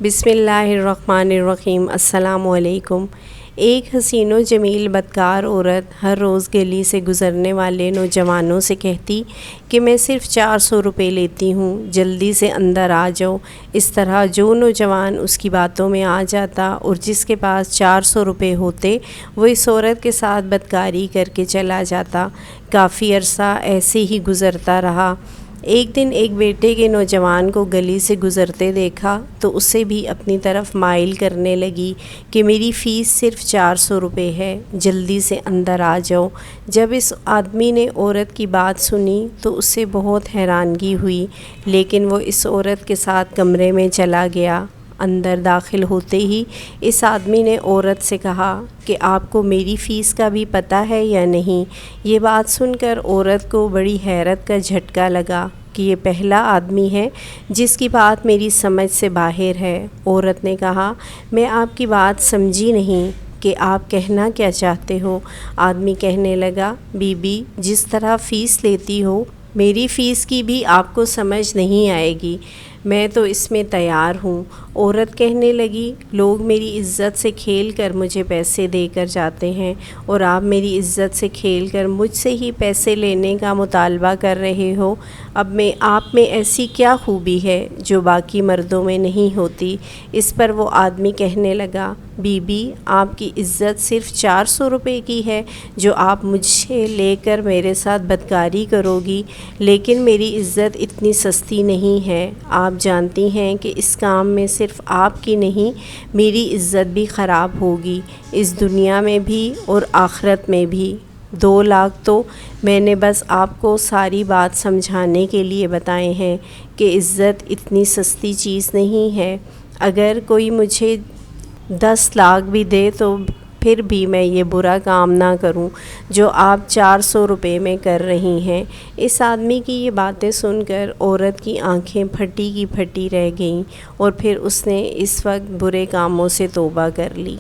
बिस्मिल्लाहिर्रहमानिर्रहीम। अस्सलामु अलैकुम। एक हसीन व जमील बदकार औरत हर रोज़ गली से गुज़रने वाले नौजवानों से कहती कि मैं सिर्फ़ 400 रुपये लेती हूँ, जल्दी से अंदर आ जाओ। इस तरह जो नौजवान उसकी बातों में आ जाता और जिसके पास 400 रुपये होते वो इस औरत के साथ बदकारी करके चला जाता। काफ़ी अरसा ऐसे ही गुज़रता रहा। एक दिन एक बेटे के नौजवान को गली से गुज़रते देखा तो उसे भी अपनी तरफ माइल करने लगी कि मेरी फ़ीस सिर्फ़ 400 रुपये है, जल्दी से अंदर आ जाओ। जब इस आदमी ने औरत की बात सुनी तो उससे बहुत हैरानगी हुई, लेकिन वो इस औरत के साथ कमरे में चला गया। अंदर दाखिल होते ही इस आदमी ने औरत से कहा कि आपको मेरी फ़ीस का भी पता है या नहीं। ये बात सुनकर औरत को बड़ी हैरत का झटका लगा कि ये पहला आदमी है जिसकी बात मेरी समझ से बाहर है। औरत ने कहा, मैं आपकी बात समझी नहीं कि आप कहना क्या चाहते हो। आदमी कहने लगा, बीबी जिस तरह फ़ीस लेती हो मेरी फ़ीस की भी आपको समझ नहीं आएगी, मैं तो इसमें तैयार हूँ। औरत कहने लगी, लोग मेरी इज़्ज़त से खेल कर मुझे पैसे देकर जाते हैं और आप मेरी इज़्ज़त से खेल कर मुझसे ही पैसे लेने का मुतालबा कर रहे हो। अब मैं आप में ऐसी क्या खूबी है जो बाकी मर्दों में नहीं होती। इस पर वो आदमी कहने लगा, बीबी आपकी इज़्ज़त सिर्फ़ 400 रुपये की है जो आप मुझसे लेकर मेरे साथ बदकारी करोगी, लेकिन मेरी इज़्ज़त इतनी सस्ती नहीं है। आप जानती हैं कि इस काम में सिर्फ़ आपकी नहीं मेरी इज़्ज़त भी ख़राब होगी, इस दुनिया में भी और आखिरत में भी। 2 लाख तो मैंने बस आपको सारी बात समझाने के लिए बताए हैं कि इज़्ज़त इतनी सस्ती चीज़ नहीं है। अगर कोई मुझे 10 लाख भी दे तो फिर भी मैं ये बुरा काम ना करूं जो आप 400 रुपये में कर रही हैं। इस आदमी की ये बातें सुनकर औरत की आंखें फटी की फटी रह गईं और फिर उसने इस वक्त बुरे कामों से तौबा कर ली।